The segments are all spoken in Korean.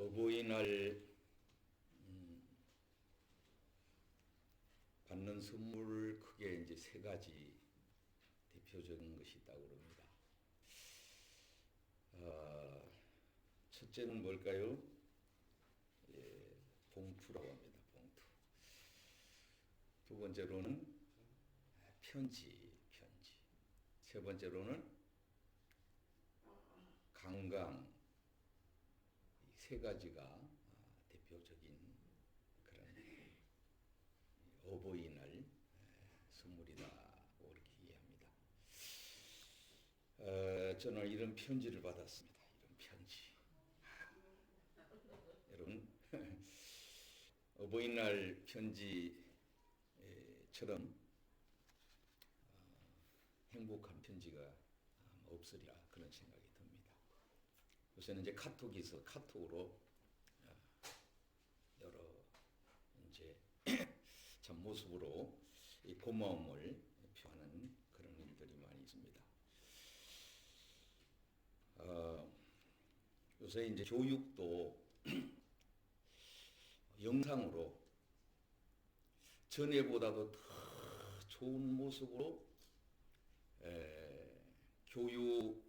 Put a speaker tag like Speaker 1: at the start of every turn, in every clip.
Speaker 1: 어버이날 받는 선물 크게 이제 세 가지 대표적인 것이 있다고 그럽니다. 첫째는 뭘까요? 봉투라고 합니다. 봉투. 두 번째로는 편지. 세 번째로는 강강. 이 세 가지가 대표적인 그런 어버이날 선물이라고 이렇게 이해합니다. 저는 이런 편지를 받았습니다. 이런 편지. 여러분, 어버이날 편지처럼 행복한 편지가 없으리라 그런 생각이 듭니다. 요새는 이제 카톡이 있어 카톡으로 여러 이제 참 모습으로 이 고마움을 표하는 그런 일들이 많이 있습니다. 요새 이제 교육도 영상으로 전에보다도 더 좋은 모습으로 교육이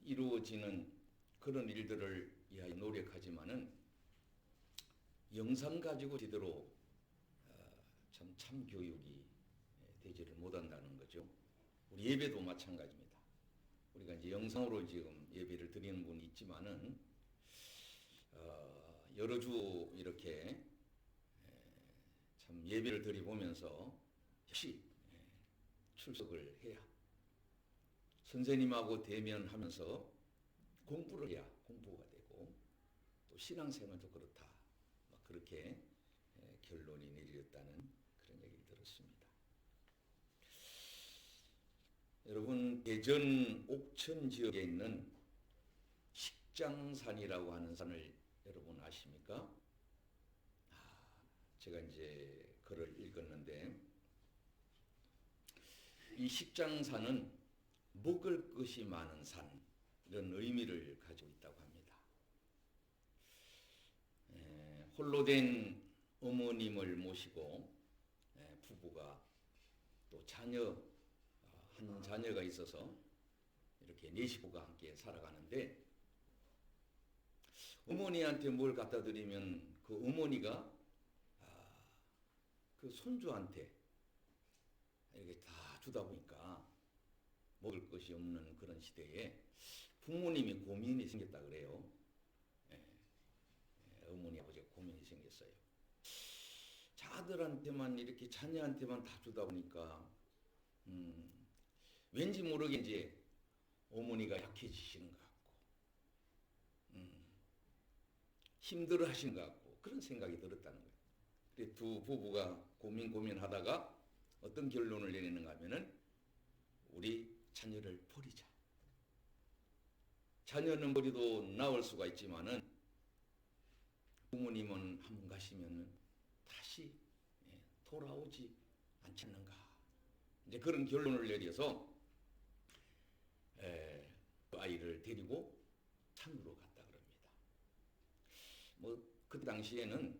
Speaker 1: 이루어지는 그런 일들을 위하여 노력하지만은 영상 가지고 제대로 참 교육이 되지를 못한다는 거죠. 우리 예배도 마찬가지입니다. 우리가 이제 영상으로 지금 예배를 드리는 분이 있지만은 여러 주 이렇게 참 예배를 드려보면서 역시 출석을 해야 선생님하고 대면하면서 공부를 해야 공부가 되고 또 신앙생활도 그렇다. 그렇게 결론이 내려졌다는 그런 얘기를 들었습니다. 여러분, 대전 옥천 지역에 있는 식장산이라고 하는 산을 여러분 아십니까? 제가 이제 글을 읽었는데 이 식장산은 먹을 것이 많은 산 이런 의미를 가지고 있다고 합니다. 홀로 된 어머님을 모시고 부부가 또 한 자녀가 있어서 이렇게 네 식구가 함께 살아가는데 어머니한테 뭘 갖다 드리면 그 어머니가 그 손주한테 이렇게 다 주다 보니까 먹을 것이 없는 그런 시대에 부모님이 고민이 생겼다 그래요. 어머니 아버지가 고민이 생겼어요. 자들한테만 이렇게 자녀한테만 다 주다 보니까 왠지 모르게 이제 어머니가 약해지시는 것 같고 힘들어 하시는 것 같고 그런 생각이 들었다는 거예요. 그래서 두 부부가 고민하다가 어떤 결론을 내리는가 하면은 우리 자녀를 버리자. 자녀는 버리도 나을 수가 있지만은 부모님은 한 번 가시면 다시 돌아오지 않지 않는가. 이제 그런 결론을 내려서 아이를 데리고 산으로 갔다 그럽니다. 그 당시에는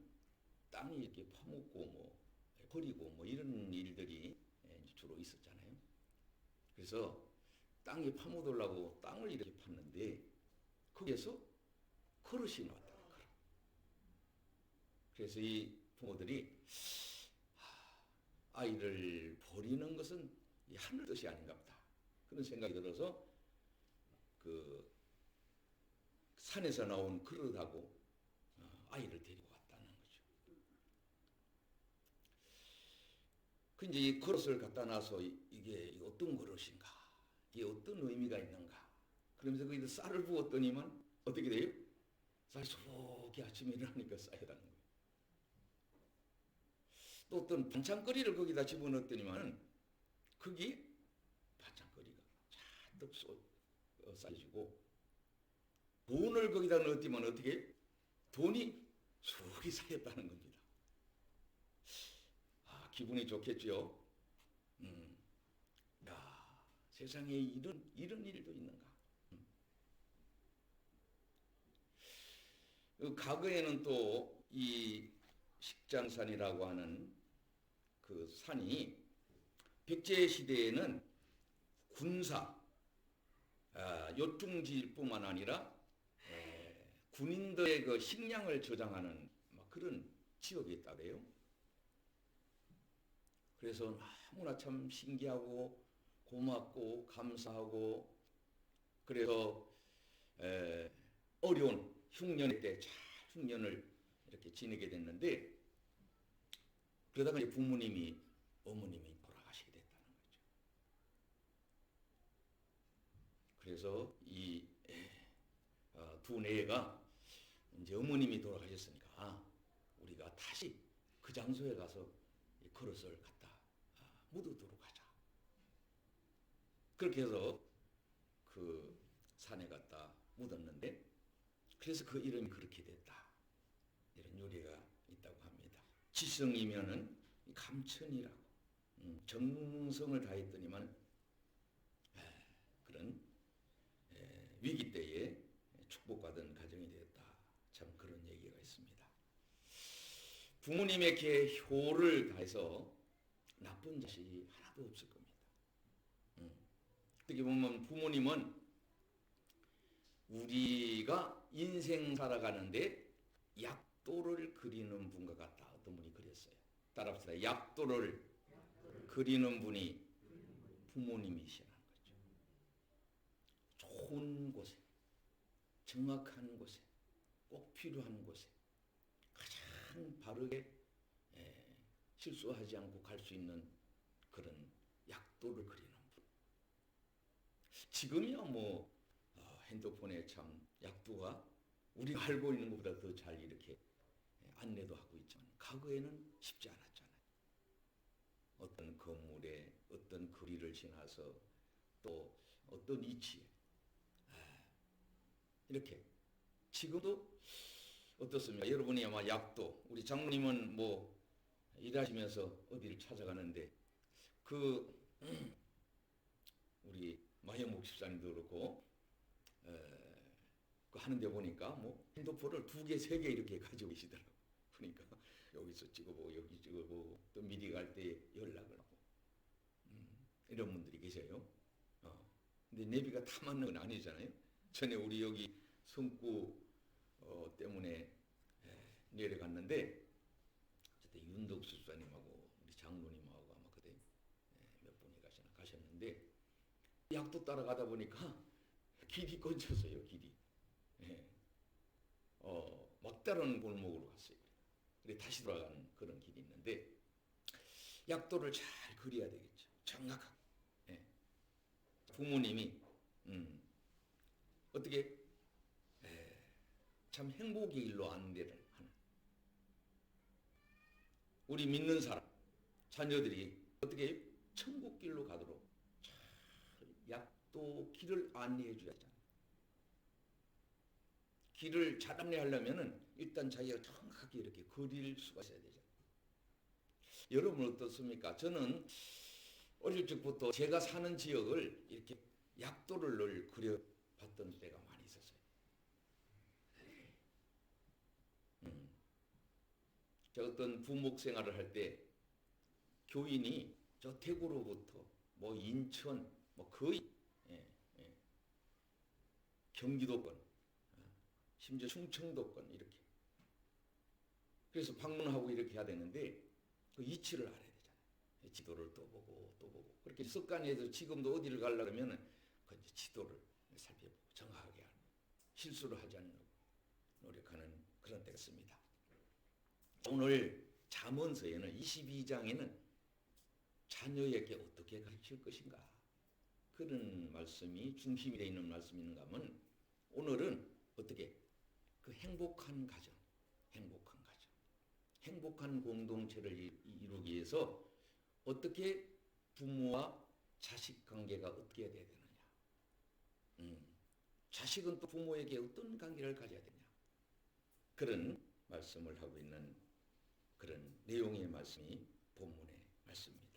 Speaker 1: 땅이 이렇게 파묻고 버리고 이런 일들이 주로 있었잖아요. 그래서 땅이 파묻으려고 땅을 이렇게 팠는데 거기에서 그릇이 나왔다. 그래서 이 부모들이 아이를 버리는 것은 이 하늘 뜻이 아닌가 보다. 그런 생각이 들어서 그 산에서 나온 그릇하고 아이를 데리고 왔다는 거죠. 그 이제 이 그릇을 갖다 놔서 이게 어떤 그릇인가? 이게 어떤 의미가 있는가? 그러면서 거기다 쌀을 부었더니만 어떻게 돼요? 쌀이 속이 아침에 일어나니까 쌓여다는 거예요. 또 어떤 반찬거리를 거기다 집어넣었더니만 거기 반찬거리가 잔뜩 쌓여지고 돈을 거기다 넣었더니만 어떻게 돈이 속이 쌓였다는 겁니다. 기분이 좋겠죠. 야, 세상에 이런 일도 있는가. 과거에는 또 이 식장산이라고 하는 그 산이 백제 시대에는 군사, 요충지뿐만 아니라 군인들의 그 식량을 저장하는 그런 지역이었다래요. 그래서 너무나 참 신기하고 고맙고 감사하고, 그래서 어려운 흉년 때 잘 흉년을 이렇게 지내게 됐는데, 그러다가 이제 어머님이 돌아가시게 됐다는 거죠. 그래서 이 두 내가 이제 어머님이 돌아가셨으니까 우리가 다시 그 장소에 가서 이 그릇을 갖다 묻어두도록 하자. 그렇게 해서 그 산에 갖다 묻었는데, 그래서 그 이름이 그렇게 됐다, 이런 요리가 있다고 합니다. 지성이면은 감천이라고, 정성을 다했더니만 그런 위기 때에 축복받은 가정이 되었다. 참 그런 얘기가 있습니다. 부모님에게 효를 다해서 나쁜 자식이 하나도 없을 겁니다. 어떻게 보면 부모님은 우리가 인생 살아가는데 약도를 그리는 분과 같다. 어떤 분이 그랬어요. 따라합시다. 약도를 그리는 분이 부모님이시라는 거죠. 좋은 곳에, 정확한 곳에, 꼭 필요한 곳에 가장 바르게 실수하지 않고 갈 수 있는 그런 약도를 그리는 분. 지금이야 핸드폰에 참 약도가 우리가 알고 있는 것보다 더 잘 이렇게 안내도 하고 있지만, 과거에는 쉽지 않았잖아요. 어떤 건물에 어떤 거리를 지나서 또 어떤 위치에 이렇게. 지금도 어떻습니까? 여러분이 아마 약도, 우리 장로님은 일하시면서 어디를 찾아가는데 우리 마형목 집사님도 그렇고 하는데 보니까 핸드폰을 2개, 3개 이렇게 가지고 계시더라고요. 그러니까 여기서 찍어보고 여기 찍어보고 또 미리 갈 때 연락을 하고 이런 분들이 계세요. 근데 내비가 다 맞는 건 아니잖아요. 전에 우리 여기 성구 때문에 내려갔는데 그때 윤덕 수사님하고 우리 장로님하고 아마 그때 몇 분이 가셨는데, 약도 따라가다 보니까 길이 끊겼어요. 길이. 막다른 골목으로 갔어요. 그래 다시 돌아가는 그런 길이 있는데, 약도를 잘 그려야 되겠죠. 정확하게. 부모님이 어떻게 참 행복의 일로 안내를 하는, 우리 믿는 사람 자녀들이 어떻게 천국 길로 가도록 잘 약도 길을 안내해 줘야 하잖아요. 길을 잘 안내하려면은 일단 자기가 정확하게 이렇게 그릴 수가 있어야 되잖아요. 여러분 어떻습니까? 저는 어릴 적부터 제가 사는 지역을 이렇게 약도를 늘 그려봤던 때가 많이 있었어요. 제가 어떤 부목 생활을 할 때 교인이 저 대구로부터 인천 거의 경기도권, 심지어 충청도권 이렇게, 그래서 방문하고 이렇게 해야 되는데 그 위치를 알아야 되잖아요. 지도를 또 보고 그렇게 습관해서 지금도 어디를 가려면 그 이제 지도를 살펴보고 정확하게 하고 실수를 하지 않으려고 노력하는 그런 때가 있습니다. 오늘 잠언서에는 22장에는 자녀에게 어떻게 가르칠 것인가, 그런 말씀이 중심이 되어 있는 말씀이 있는가 하면, 오늘은 어떻게 그 행복한 가정, 행복한 공동체를 이루기 위해서 어떻게 부모와 자식 관계가 어떻게 해야 되느냐, 자식은 또 부모에게 어떤 관계를 가져야 되냐, 그런 말씀을 하고 있는 그런 내용의 말씀이 본문의 말씀입니다.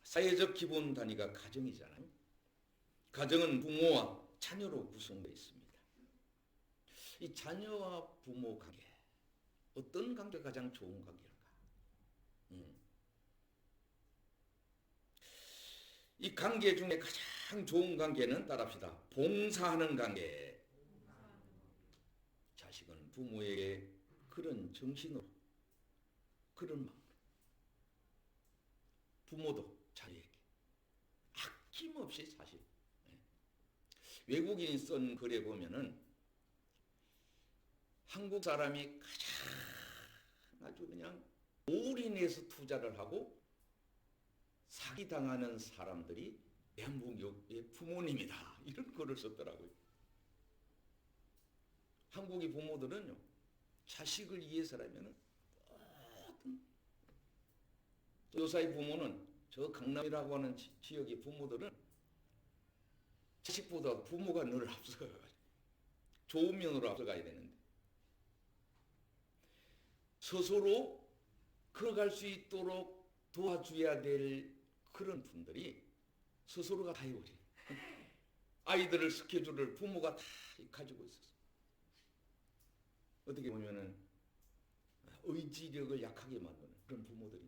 Speaker 1: 사회적 기본 단위가 가정이잖아요. 가정은 부모와 자녀로 구성되어 있습니다. 이 자녀와 부모 관계, 어떤 관계가 가장 좋은 관계일까? 이 관계 중에 가장 좋은 관계는 따라합시다. 봉사하는 관계. 자식은 부모에게 그런 정신으로, 그런 마음으로, 부모도 자녀에게 아낌없이 사실. 외국인이 쓴 글에 보면은 한국 사람이 가장 아주 그냥 올인해서 투자를 하고 사기당하는 사람들이 대한민국의 부모님이다. 이런 글을 썼더라고요. 한국의 부모들은요, 자식을 위해서라면은 요사이 부모는, 저 강남이라고 하는 지역의 부모들은 자식보다 부모가 늘 앞서가요. 좋은 면으로 앞서가야 되는데 스스로 걸어갈 수 있도록 도와줘야 될 그런 분들이 스스로가 다 해버려요. 아이들을 스케줄을 부모가 다 가지고 있어서 어떻게 보면은 의지력을 약하게 만드는 그런 부모들이.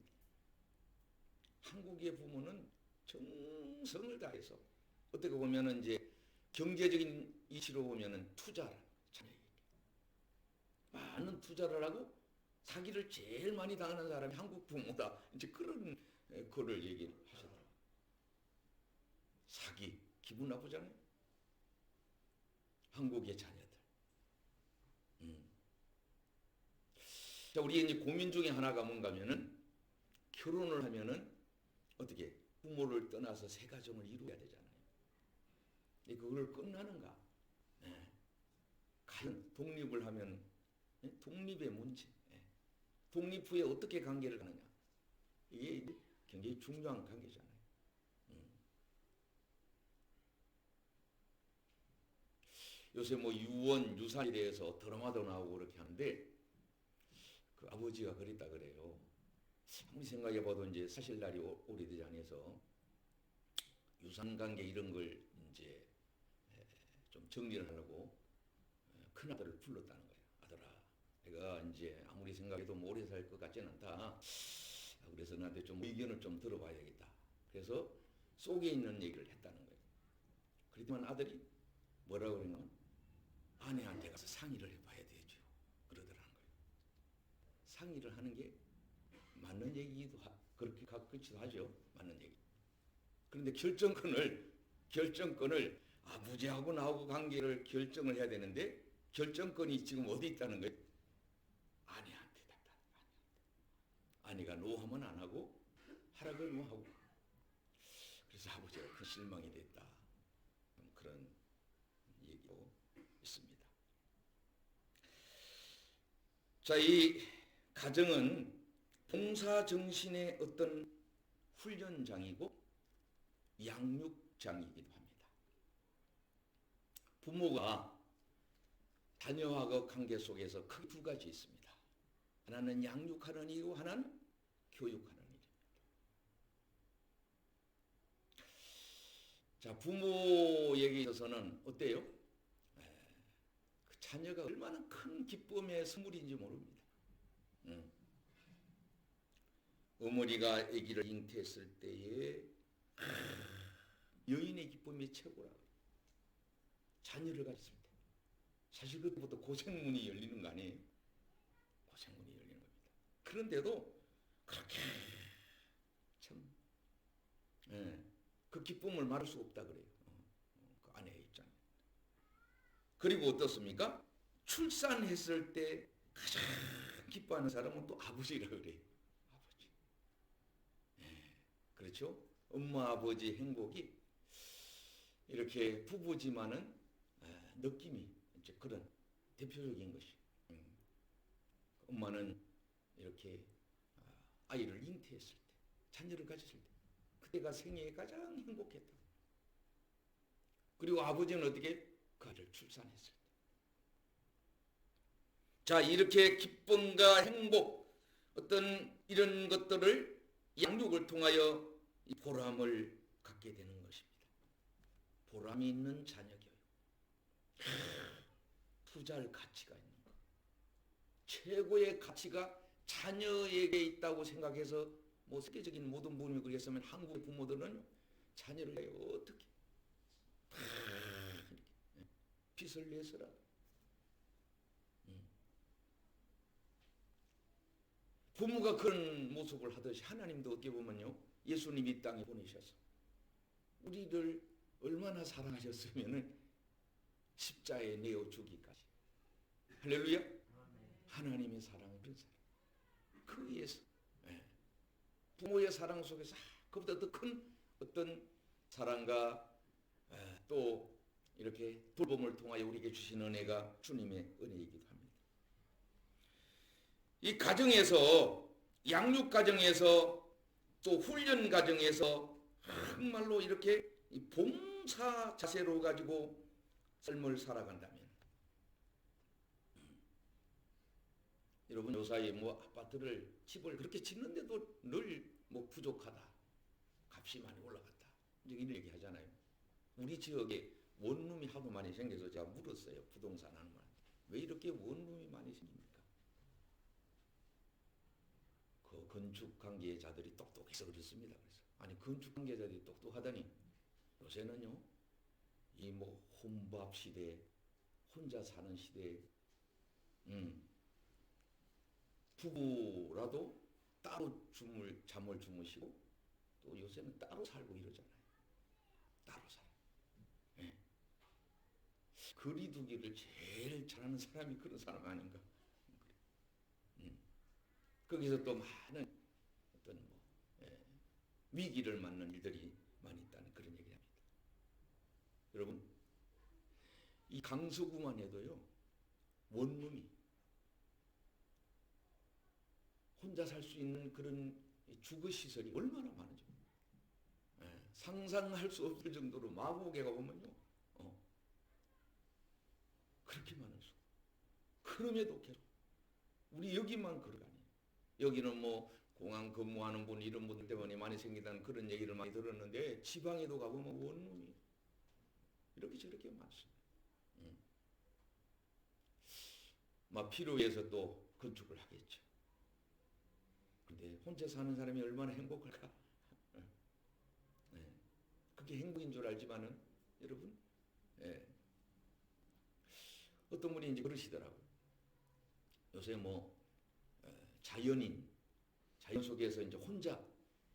Speaker 1: 한국의 부모는 정성을 다해서 어떻게 보면은 이제 경제적인 이치로 보면은 투자를 자녀에게 많은 투자를 하고 사기를 제일 많이 당하는 사람이 한국 부모다. 이제 그런 거를 얘기를 하시더라고요. 사기 기분 나쁘잖아요. 한국의 자녀들. 자, 우리 이제 고민 중에 하나가 뭔가 하면은 결혼을 하면은 어떻게 부모를 떠나서 새 가정을 이루어야 되잖아요. 그걸 끝나는가? 과연 독립을 하면 독립의 문제, 독립 후에 어떻게 관계를 가느냐, 이게 굉장히 중요한 관계잖아요. 요새 뭐 유언, 유산에 대해서 드라마도 나오고 그렇게 하는데 그 아버지가 그랬다 그래요. 아무리 생각해봐도 이제 사실 날이 오래되지 않아서 유산관계 이런 걸 이제 좀 정리를 하려고 큰아들을 불렀다는 거예요. 아들아, 내가 이제 아무리 생각해도 뭐 오래 살 것 같지는 않다. 그래서 나한테 좀 의견을 좀 들어봐야겠다. 그래서 속에 있는 얘기를 했다는 거예요. 그랬더니 아들이 뭐라고 그러냐면 아내한테 가서 상의를 해봐야 되죠. 그러더라는 거예요. 상의를 하는 게 맞는 얘기도 그렇게 그렇기도 하죠. 맞는 얘기. 그런데 결정권을 아버지하고 나하고 관계를 결정을 해야 되는데 결정권이 지금 어디 있다는 거예요? 아내한테 있다. 아내가 노하면 안 하고 하라고 노하고. 그래서 아버지가 큰 실망이 됐다. 그런 얘기도 있습니다. 자, 이 가정은 봉사정신의 어떤 훈련장이고 양육장이기도 합니다. 부모가 자녀와의 관계 속에서 크게 두 가지 있습니다. 하나는 양육하는 일이고 하나는 교육하는 일입니다. 자, 부모에게 있어서는 어때요? 그 자녀가 얼마나 큰 기쁨의 선물인지 모릅니다. 어머니가 아기를 잉태했을 때에 여인의 기쁨이 최고라고. 자녀를 가졌을 때. 사실 그때부터 고생문이 열리는 거 아니에요? 고생문이 열리는 겁니다. 그런데도 그렇게 참 그 기쁨을 말할 수 없다 그래요. 그 아내의 입장에. 그리고 어떻습니까? 출산했을 때 가장 기뻐하는 사람은 또 아버지라 그래요. 아버지. 그렇죠? 엄마 아버지 행복이 이렇게 부부지만은 느낌이 이제 그런 대표적인 것이. 엄마는 이렇게 아이를 잉태했을 때, 자녀를 가졌을 때, 그때가 생애에 가장 행복했다. 그리고 아버지는 어떻게 그 아이를 출산했을 때. 자, 이렇게 기쁨과 행복, 어떤 이런 것들을 양육을 통하여 이 보람을 갖게 되는 것입니다. 보람이 있는 자녀 교육. 투자할 가치가 있는 거. 최고의 가치가 자녀에게 있다고 생각해서 뭐 세계적인 모든 부모님이 그랬으면 한국의 부모들은 자녀를 어떻게 빚을 내서라도 부모가 그런 모습을 하듯이 하나님도 어떻게 보면요, 예수님이 이 땅에 보내셔서 우리를 얼마나 사랑하셨으면은 십자에 내어 주기까지. 할렐루야. 하나님의 사랑은 그런 사랑. 그 위에서 부모의 사랑 속에서 그보다 더 큰 어떤 사랑과 또 이렇게 돌봄을 통하여 우리에게 주신 은혜가 주님의 은혜이기도 합니다. 이 가정에서, 양육 가정에서 또 훈련 가정에서 정말로 이렇게 이 봉사 자세로 가지고 삶을 살아간다면, 여러분 요사이 뭐 아파트를 집을 그렇게 짓는데도 늘 뭐 부족하다, 값이 많이 올라갔다, 이런 얘기 하잖아요. 우리 지역에 원룸이 하도 많이 생겨서 제가 물었어요. 부동산 하는 말, 왜 이렇게 원룸이 많이 생깁니까? 그 건축 관계자들이 똑똑해서 그렇습니다. 그래서 아니, 건축 관계자들이 똑똑하다니 요새는요, 이 뭐 혼밥 시대, 혼자 사는 시대, 부부라도 따로 잠을 주무시고 또 요새는 따로 살고 이러잖아요. 따로 살아요. 네. 거리두기를 제일 잘하는 사람이 그런 사람 아닌가. 거기서 또 많은 어떤 뭐 위기를 맞는 일들이 많이 있다는 그런 얘기합니다. 여러분, 이 강서구만 해도요, 원룸이 혼자 살 수 있는 그런 주거 시설이 얼마나 많은지 상상할 수 없을 정도로 마곡에 가보면요, 그렇게 많을 수. 그럼에도 계속 우리 여기만 그러가 아니에요. 여기는 뭐 공항 근무하는 분 이런 분들 때문에 많이 생기다는 그런 얘기를 많이 들었는데 지방에도 가보면 원룸이 이렇게 저렇게 많습니다. 막 필요해서 또 건축을 하겠죠. 근데 혼자 사는 사람이 얼마나 행복할까? 그게 행복인 줄 알지만은 여러분, 어떤 분이 이제 그러시더라고요. 요새 뭐 자연 속에서 이제 혼자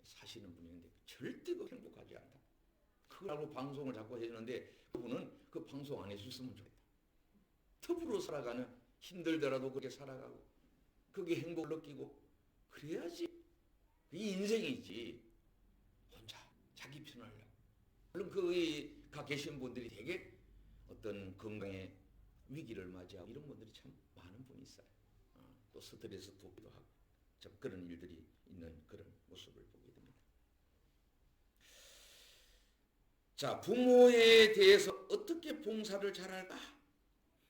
Speaker 1: 사시는 분이 있는데 절대 그 행복하지 않다. 그거라고 방송을 자꾸 해주는데 그분은 그 방송 안 해줬으면 좋겠다. 터부로 살아가는, 힘들더라도 그렇게 살아가고 그게 행복을 느끼고 그래야지 이 인생이지. 혼자 자기 편하려고. 물론 거기 가 계신 분들이 되게 어떤 건강의 위기를 맞이하고 이런 분들이 참 많은 분이 있어요. 또 스트레스 돕기도 하고 참 그런 일들이 있는 그런 모습을 보게 됩니다. 자, 부모에 대해서 어떻게 봉사를 잘할까?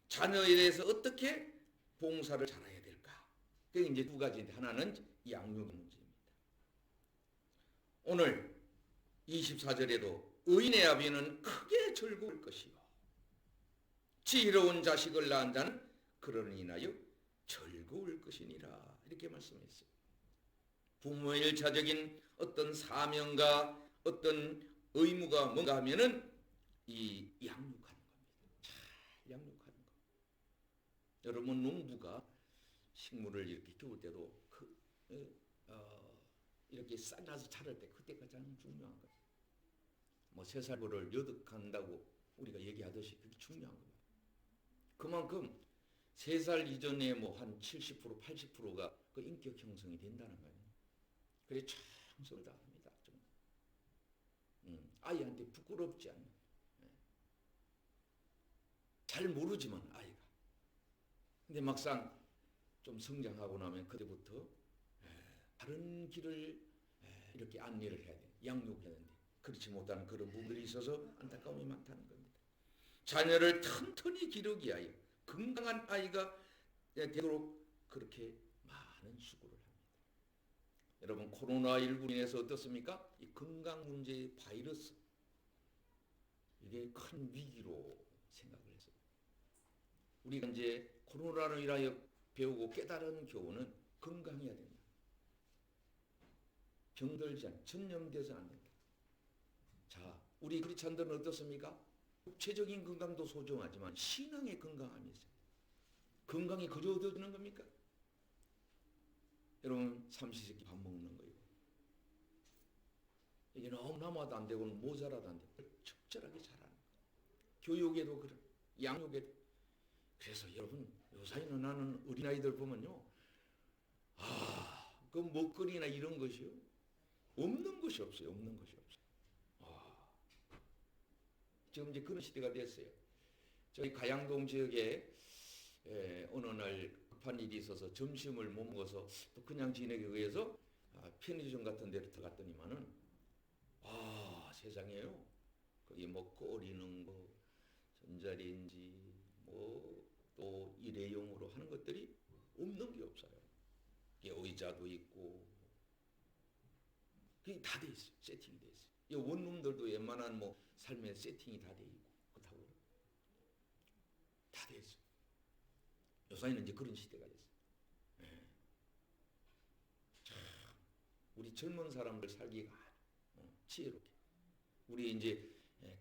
Speaker 1: 자녀에 대해서 어떻게 봉사를 잘해야 될까? 그게 이제 두 가지인데, 하나는 양육 문제입니다. 오늘 24절에도 의인의 아비는 크게 즐거울 것이요 지혜로운 자식을 낳은 자는 그러는 인하여 즐거울 것이니라, 이렇게 말씀했어요. 부모의 일차적인 어떤 사명과 어떤 의무가 뭔가 하면은 이 양육하는 겁니다. 잘 양육하는 거. 여러분, 농부가 식물을 이렇게 키울 때도 이렇게 싹나서 자랄 때 그때 가장 중요한 거예요. 뭐 새살구를 여득한다고 우리가 얘기하듯이 그게 중요한 겁니다. 그만큼 3살 이전에 뭐 한 70%, 80%가 그 인격 형성이 된다는 거예요. 그래 충성을 다합니다. 아이한테 부끄럽지 않는. 잘 모르지만 아이가. 근데 막상 좀 성장하고 나면 그때부터 다른 길을 이렇게 안내를 해야 돼. 양육을 해야 되는데 그렇지 못하는 그런 부분들이 있어서 안타까움이 많다는 겁니다. 자녀를 튼튼히 기르기 위하여 건강한 아이가 되도록 그렇게 많은 수고를 합니다. 여러분, 코로나19로 인해서 어떻습니까? 이 건강 문제의 바이러스, 이게 큰 위기로 생각을 했어요. 우리가 이제 코로나로 인하여 배우고 깨달은 교훈은 건강해야 된다. 병들지 않, 전염돼서 안 된다. 자, 우리 크리스찬들은 어떻습니까? 육체적인 건강도 소중하지만 신앙의 건강함이 있어요. 건강이 그저 얻어지는 겁니까? 여러분, 삼시세끼 밥 먹는 거예요. 이게 너무 남아도 안 되고 모자라도 안 되고 적절하게 잘하는 거예요. 교육에도 그래, 양육에도. 그래서 여러분, 요사이는 나는 어린아이들 보면요, 그 먹거리나 이런 것이요, 없는 것이 없어요. 없는 것이 없어요. 지금 이제 그런 시대가 됐어요. 저희 가양동 지역에 어느 날 급한 일이 있어서 점심을 못 먹어서 또 그냥 지내기 위해서 편의점 같은 데로 들어갔더니만은 세상에요. 거기 뭐 끓이는 거, 전자레인지, 뭐 또 일회용으로 하는 것들이 없는 게 없어요. 의자도 있고 그게 다 돼 있어요. 세팅이 돼 있어요. 이 원룸들도 웬만한 뭐 삶의 세팅이 다 돼 있고 그렇다고 다 돼 있어요. 요사이는 이제 그런 시대가 됐어요. 참, 우리 젊은 사람들 살기가 지혜롭게. 우리 이제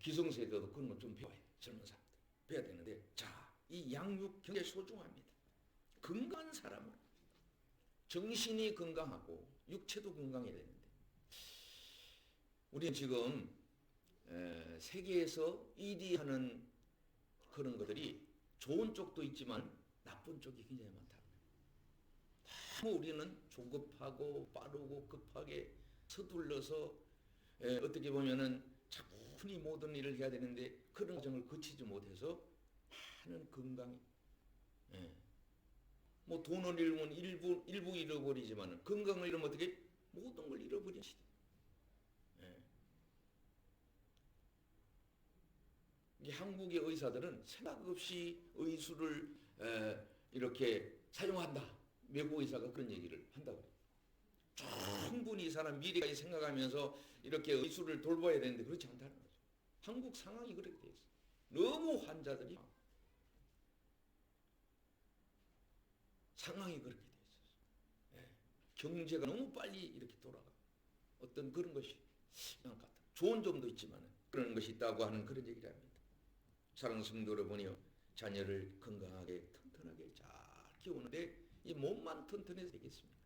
Speaker 1: 기성세대도 그런 거 좀 배워야 돼. 젊은 사람들 배워야 되는데, 자, 이 양육 굉장히 소중합니다. 건강한 사람은 정신이 건강하고 육체도 건강해야 되는데, 우리는 지금 세계에서 1위 하는 그런 것들이 좋은 쪽도 있지만 나쁜 쪽이 굉장히 많다. 너무 우리는 조급하고 빠르고 급하게 서둘러서 어떻게 보면은 차분히 모든 일을 해야 되는데 그런 과정을 거치지 못해서 많은 건강이 뭐 돈을 잃으면 일부 잃어버리지만 건강을 잃으면 어떻게 모든 걸 잃어버린 시대. 한국의 의사들은 생각 없이 의술을 이렇게 사용한다. 외국 의사가 그런 얘기를 한다고 해요. 충분히 이 사람 미래까지 생각하면서 이렇게 의술을 돌봐야 되는데 그렇지 않다는 거죠. 한국 상황이 그렇게 돼 있어요. 너무 환자들이 상황이 그렇게 돼 있어요. 경제가 너무 빨리 이렇게 돌아가. 어떤 그런 것이 좋은 점도 있지만 그런 것이 있다고 하는 그런 얘기를 합니다. 사랑하는 성도 여러분이요, 자녀를 건강하게 튼튼하게 잘 키우는데 이 몸만 튼튼해서 되겠습니까?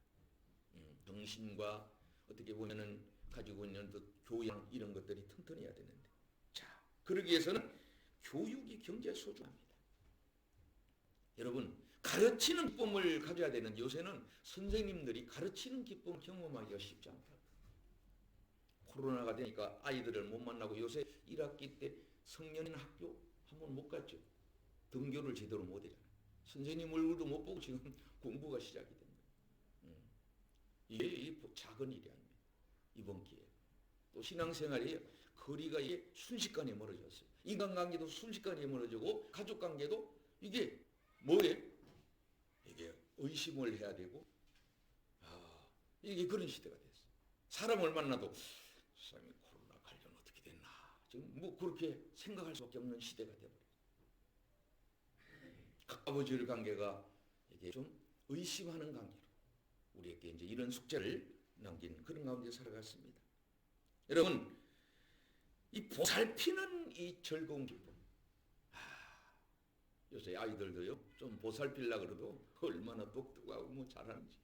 Speaker 1: 정신과 어떻게 보면은 가지고 있는 교양 이런 것들이 튼튼해야 되는데, 자, 그러기 위해서는 교육이 굉장히 소중합니다. 여러분, 가르치는 기쁨을 가져야 되는데 요새는 선생님들이 가르치는 기쁨을 경험하기가 쉽지 않다. 코로나가 되니까 아이들을 못 만나고 요새 1학기 때 성년인 학교 한번 못 갔죠. 등교를 제대로 못 해요. 선생님 얼굴도 못 보고 지금 공부가 시작이 된 거예요. 이게 작은 일이 아닙니다. 이번 기회에. 또 신앙생활이 거리가 이게 순식간에 멀어졌어요. 인간관계도 순식간에 멀어지고 가족관계도 이게 뭐예요? 이게 의심을 해야 되고 이게 그런 시대가 됐어요. 사람을 만나도 사람이 코로나 관련 어떻게 됐나 지금 뭐 그렇게 생각할 수밖에 없는 시대가 되어버려요. 아버지의 관계가 이게 좀 의심하는 관계로 우리에게 이제 이런 숙제를 남긴 그런 가운데 살아갔습니다. 여러분, 이 보살피는 이 즐거운 기쁨. 요새 아이들도요, 좀 보살피려고 그래도 얼마나 똑똑하고 뭐 잘하는지.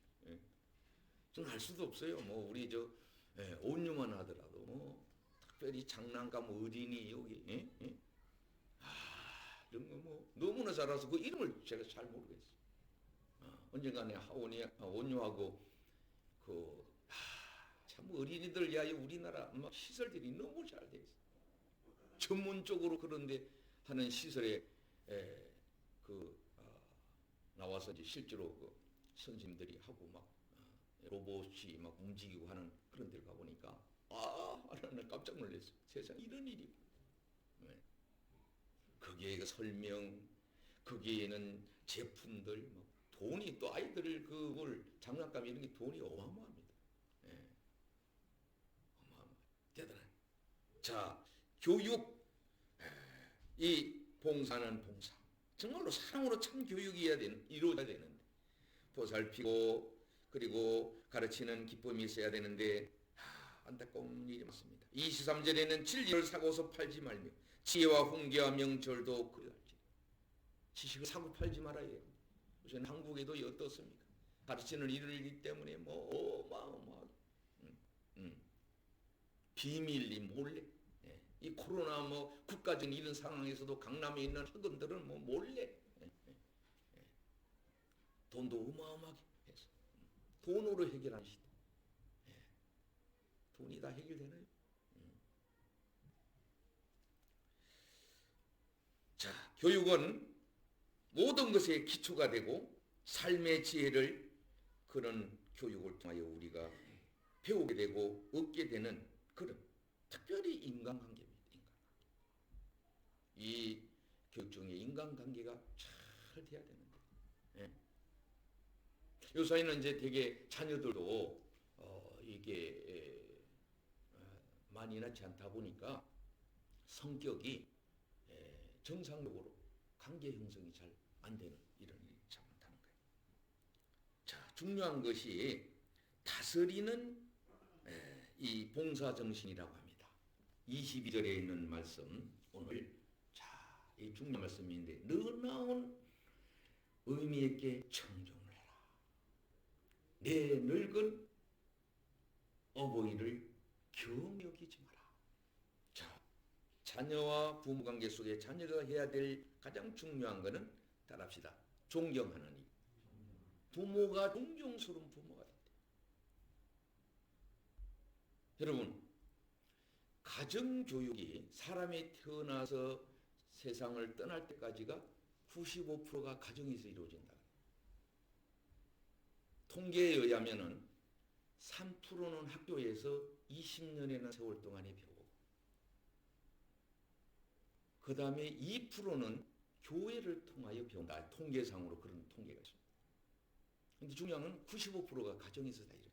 Speaker 1: 좀 할 수도 없어요. 뭐 우리 온유만 하더라도 뭐 특별히 장난감 어린이 여기 이런 거 뭐 너무나 잘해서 그 이름을 제가 잘 모르겠어요. 언젠가에 온유하고 참 어린이들 야이 우리나라 막 시설들이 너무 잘 돼 있어요. 전문적으로 그런데 하는 시설에 나와서 이제 실제로 선생님들이 하고 막 로봇이 막 움직이고 하는 그런 데를 가보니까 나는 깜짝 놀랐어요. 세상에 이런 일이. 거기에 설명, 거기에는 제품들, 뭐 돈이 또 아이들 그걸 장난감 이런 게 돈이 어마어마합니다. 어마어마. 대단한. 자, 교육, 이 봉사는 봉사. 정말로 사랑으로 참 이루어져야 되는데 보살피고 그리고 가르치는 기쁨이 있어야 되는데 안타까운 일이 많습니다. 23절에는 진리를 사고서 팔지 말며 지혜와 훈계와 명철도 그리할지. 지식을 사고 팔지 말아야 해요. 요새는 한국에도 어떻습니까? 가르치는 일이기 때문에 뭐 어마어마하게 비밀리 몰래 이 코로나 뭐 국가적인 이런 상황에서도 강남에 있는 학원들은 뭐 몰래 돈도 어마어마하게 해서 돈으로 해결하는 시대. 돈이 다 해결되나요? 자, 교육은 모든 것의 기초가 되고 삶의 지혜를 그런 교육을 통하여 우리가 배우게 되고 얻게 되는 그런 특별히 인간관계입니다. 이 교육 중에 인간관계가 잘 돼야 되는데 요사이는 이제 되게 자녀들도 이게 많이 낳지 않다 보니까 성격이 정상적으로 관계 형성이 잘 안 되는 이런 일이 참 많다는 거예요. 자, 중요한 것이 다스리는 이 봉사정신이라고 합니다. 22절에 있는 말씀 오늘 이 중요한 말씀인데 너나온 의미 있게 청종을 해라. 내 늙은 어버이를 겸 여기지 마라. 자, 자녀와 부모 관계 속에 자녀가 해야 될 가장 중요한 것은 따라합시다. 존경하는 일. 부모가 존경스러운 부모가 된다. 여러분, 가정교육이 사람이 태어나서 세상을 떠날 때까지가 95%가 가정에서 이루어진다. 통계에 의하면은 3%는 학교에서 20년이나 세월 동안에 배우고 그 다음에 2%는 교회를 통하여 배운다. 통계상으로 그런 통계가 있습니다. 그런데 중요한 건 95%가 가정에서 다 이래요.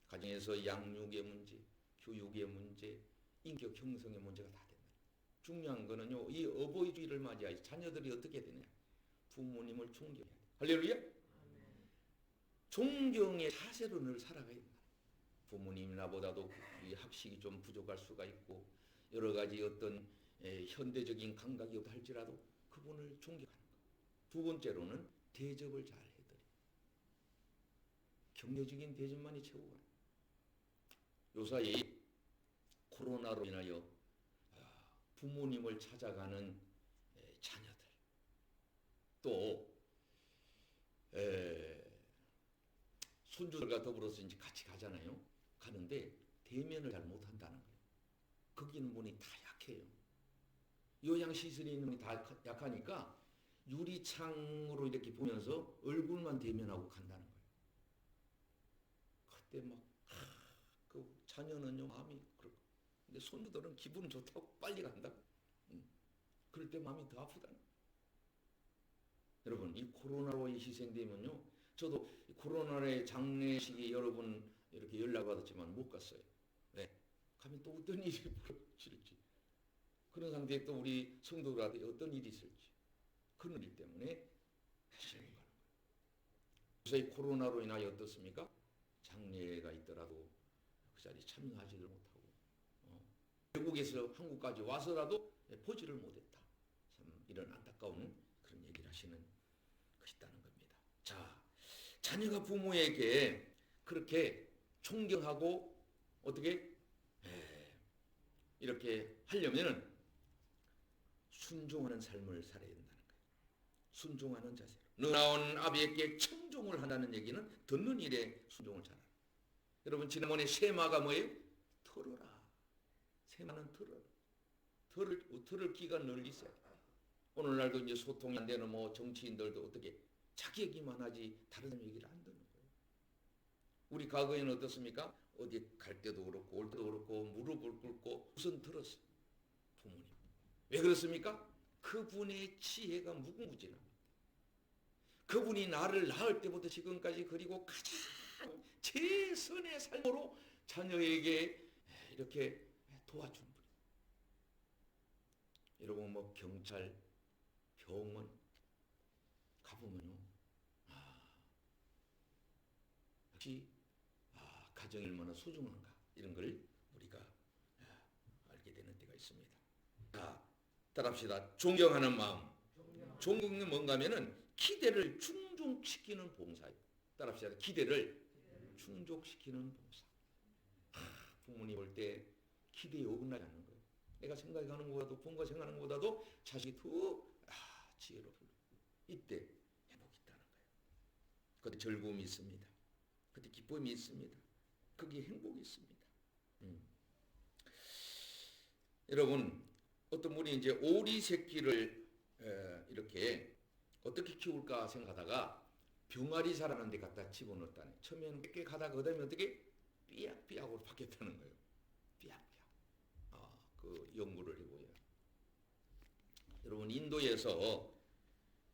Speaker 1: 가정에서 양육의 문제, 교육의 문제, 인격 형성의 문제가 다 된다. 중요한 거는요, 이 어버이주의를 맞이하여 자녀들이 어떻게 되냐? 부모님을 존경해야 돼. 할렐루야? 존경의 자세로 늘 살아가야 된다. 부모님 나보다도 이 학식이 좀 부족할 수가 있고 여러 가지 어떤 현대적인 감각이 없다 할지라도 그분을 존경하는 것. 두 번째로는 대접을 잘 해드려. 격려적인 대접만이 최고가. 요사이 코로나로 인하여 부모님을 찾아가는 자녀들 또 손주들과 더불어서 이제 같이 가잖아요. 가는데 대면을 잘 못한다는 거예요. 거기 있는 분이 다 약해요. 요양시설에 있는 분이 다 약하니까 유리창으로 이렇게 보면서 얼굴만 대면하고 간다는 거예요. 그때 막 그 자녀는요 마음이 그렇고 근데 손주들은 기분 좋다고 빨리 간다고. 그럴 때 마음이 더 아프다는 거예요. 여러분 이 코로나로 희생되면요 저도 코로나의 장례식에 여러 번 이렇게 연락받았지만 못 갔어요. 네. 가면 또 어떤 일이 벌어질지 그런 상태에 또 우리 성도들한테 어떤 일이 있을지 그런 일 때문에 하시는 거예요. 그래서 이 코로나로 인하여 어떻습니까? 장례가 있더라도 그 자리에 참여하지를 못하고 외국에서 한국까지 와서라도 보지를 못했다. 참 이런 안타까운 그런 얘기를 하시는 것이 있다는 겁니다. 자, 자녀가 부모에게 그렇게 존경하고 어떻게 이렇게 하려면은 순종하는 삶을 살아야 된다는 거예요. 순종하는 자세로. 너나온 아비에게 청종을 한다는 얘기는 듣는 일에 순종을 잘하라. 여러분 지난번에 세마가 뭐예요? 들어라. 세마는 들어라. 들을 끼가 늘 있어야 돼. 오늘날도 이제 소통이 안 되는 뭐 정치인들도 어떻게 자기 얘기만 하지 다른 사람 얘기를 안 듣는 거예요. 우리 과거에는 어떻습니까? 어디 갈 때도 그렇고 올 때도 그렇고 무릎을 꿇고 우선 들었어요. 부모님. 왜 그렇습니까? 그분의 지혜가 무궁무진합니다. 그분이 나를 낳을 때부터 지금까지 그리고 가장 최선의 삶으로 자녀에게 이렇게 도와준 분이에요. 여러분 뭐 경찰, 병원 가보면요, 역시 가정이 얼마나 소중한가 이런 걸 우리가 알게 되는 때가 있습니다. 자, 따라합시다. 존경하는 마음. 존경은 뭔가 하면은 기대를 충족시키는 봉사예요. 따라합시다. 기대를 충족시키는 봉사. 부모님 볼 때 기대에 어긋나지 않는 거예요. 내가 생각하는 것보다도 부모가 생각하는 것보다도 자식이 더 지혜롭고 이때 행복이 있다는 거예요. 그때 즐거움이 있습니다. 그때 기쁨이 있습니다. 거기에 행복이 있습니다. 여러분, 어떤 분이 이제 오리 새끼를 이렇게 어떻게 키울까 생각하다가 병아리 자라는 데 갖다 집어넣었다네. 처음에는 깨끗하다가 그다음에 어떻게 삐약삐약으로 바뀌었다는 거예요. 삐약삐약. 그 연구를 해보요. 여러분, 인도에서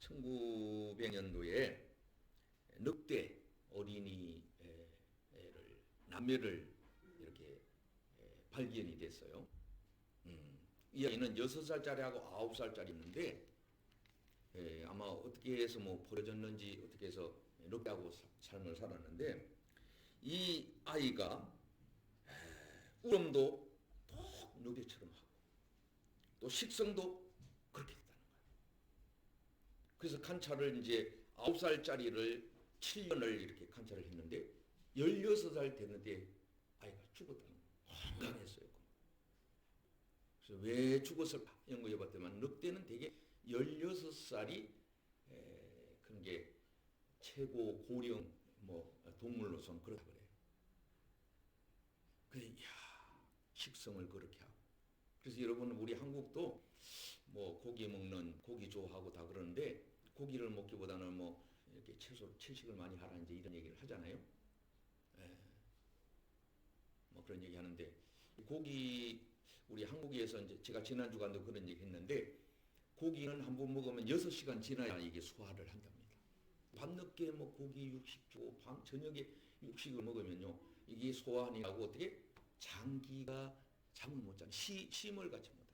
Speaker 1: 1900년도에 늑대 어린이 애를 남매를 이렇게 발견이 됐어요. 이 아이는 6살짜리하고 9살짜리 있는데 아마 어떻게 해서 뭐 버려졌는지 어떻게 해서 늑대하고 삶을 살았는데 이 아이가 울음도 톡 늑대처럼 하고 또 식성도 그렇게 했다는 거예요. 그래서 관찰을 이제 9살짜리를 7년을 이렇게 관찰을 했는데 16살 됐는데 아이가 죽었다는 거예요. 건강했어요. 그래서 왜 죽었을까 연구해봤더니 늑대는 대개 16살이 그런 게 최고 고령 동물로서는 그렇다 그래요. 그래, 식성을 그렇게 하고. 그래서 여러분 우리 한국도 뭐 고기 먹는 고기 좋아하고 다 그러는데 고기를 먹기보다는 뭐 이렇게 채식을 많이 하라 이제 이런 얘기를 하잖아요. 뭐 그런 얘기 하는데 고기 우리 한국에서 이제 제가 지난 주간도 그런 얘기 했는데 고기는 한 번 먹으면 6시간 지나야 이게 소화를 한답니다. 밤늦게 뭐 고기 육식 주고 저녁에 육식을 먹으면요 이게 소화하니 하고 어떻게 장기가 잠을 못 자는 심을 같이 못하.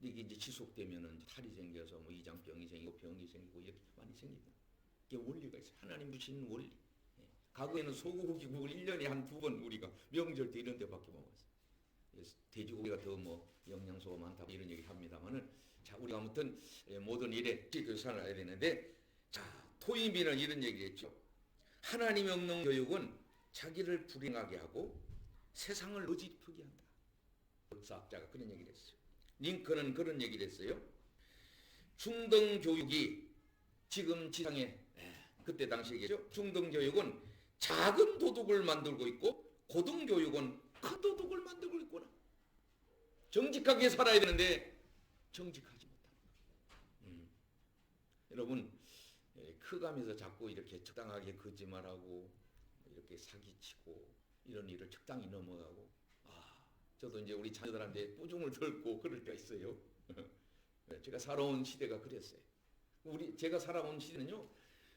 Speaker 1: 이게 이제 지속되면은 탈이 생겨서 뭐 이장병이 생기고 병이 생기고 이렇게 많이 생깁니다. 이게 원리가 있어요. 하나님 주신 원리. 과거에는 소고기국을 1년에 한 2번 우리가 명절 때 이런 데밖에 못 먹었어요. 돼지고기가 더 뭐 영양소가 많다 이런 얘기 합니다만은 자 우리가 아무튼 모든 일에 그 살아야 되는데 자 토인비는 이런 얘기했죠. 하나님이 없는 교육은 자기를 불행하게 하고 세상을 어지럽게 한다. 역사학자가 그런 얘기를 했어요. 링컨은 그런 얘기를 했어요. 중등 교육이 지금 지상에 그때 당시 얘기했죠. 중등 교육은 작은 도둑을 만들고 있고 고등 교육은 큰 도둑을 만들고 있구나. 정직하게 살아야 되는데 정직하지 못한다. 여러분 커가면서 자꾸 이렇게 적당하게 거짓말하고 이렇게 사기치고 이런 일을 적당히 넘어가고 저도 이제 우리 자녀들한테 뿌중을 들고 그럴 때가 있어요. 제가 살아온 시대가 그랬어요. 제가 살아온 시대는요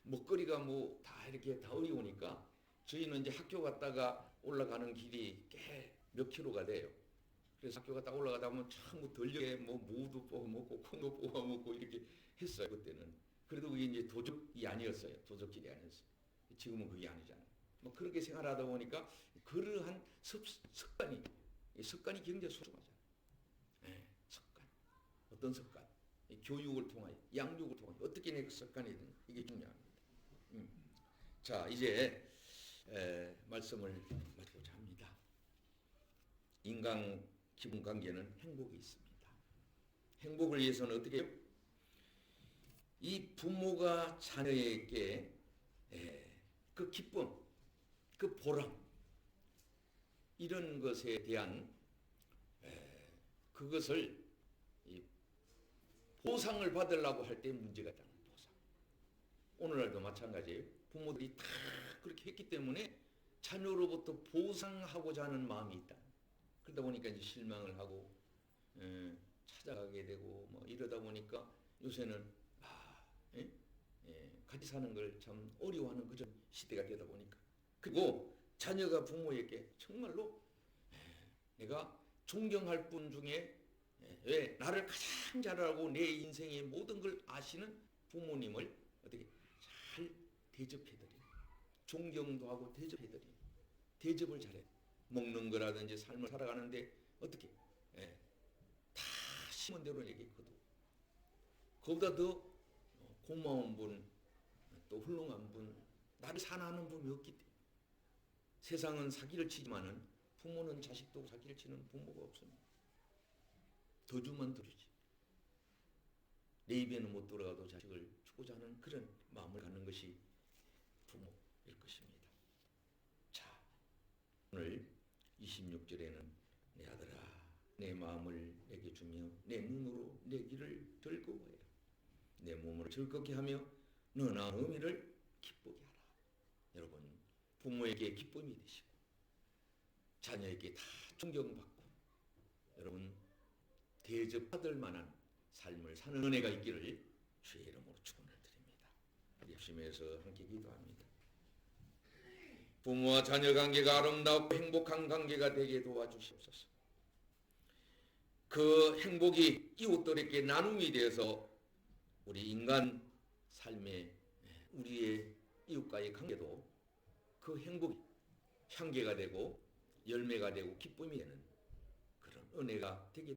Speaker 1: 먹거리가 뭐 다 이렇게 다 어려우니까 저희는 이제 학교 갔다가 올라가는 길이 꽤 몇 킬로가 돼요. 그래서 학교 갔다 올라가다 보면 참 뭐 덜려게 뭐 무도 뽑아 먹고 콩도 뽑아 먹고 이렇게 했어요 그때는. 그래도 그게 이제 도적이 아니었어요. 도적질이 아니었어요. 지금은 그게 아니잖아요. 뭐 그렇게 생활하다 보니까 그러한 습관이 굉장히 소중하잖아요. 습관. 어떤 습관? 교육을 통하여, 양육을 통하여 어떻게 내 그 습관이든 이게 중요합니다. 자 이제 말씀을 마치고자 합니다. 인간 기본 관계는 행복이 있습니다. 행복을 위해서는 어떻게 해요? 이 부모가 자녀에게 그 기쁨, 그 보람 이런 것에 대한 그것을 보상을 받으려고 할 때 문제가 있다는 보상. 오늘날도 마찬가지예요. 부모들이 다 그렇게 했기 때문에 자녀로부터 보상하고자 하는 마음이 있다. 그러다 보니까 이제 실망을 하고 찾아가게 되고 뭐 이러다 보니까 요새는 같이 사는 걸 참 어려워하는 그런 시대가 되다 보니까 그리고 자녀가 부모에게 정말로 내가 존경할 분 중에 왜? 나를 가장 잘 알고 내 인생의 모든 걸 아시는 부모님을 어떻게 잘 대접해드려. 존경도 하고 대접해드려. 대접을 잘해. 먹는 거라든지 삶을 살아가는데 어떻게? 다 심은 대로 내게 거두. 그보다 더 고마운 분, 또 훌륭한 분, 나를 사랑하는 분이 없기 때문에. 세상은 사기를 치지만은 부모는 자식도 사기를 치는 부모가 없습니다. 더 주면 더 주지. 내 입에는 못 들어가도 자식을 주고자 하는 그런 마음을 갖는 것이 부모일 것입니다. 자, 오늘 26절에는 내 아들아 내 마음을 내게 주며 내 눈으로 내 귀를 즐거워해라. 내 몸을 즐겁게 하며 너나 어미를 기쁘게 하라. 여러분 부모에게 기쁨이 되시고 자녀에게 다 존경받고 여러분 대접받을 만한 삶을 사는 은혜가 있기를 주의 이름으로 축원을 드립니다. 열심히해서 함께 기도합니다. 부모와 자녀 관계가 아름답고 행복한 관계가 되게 도와주시옵소서. 그 행복이 이웃들에게 나눔이 되어서 우리 인간 삶의 우리의 이웃과의 관계도 그 행복이 향기가 되고 열매가 되고 기쁨이 되는 그런 은혜가 되게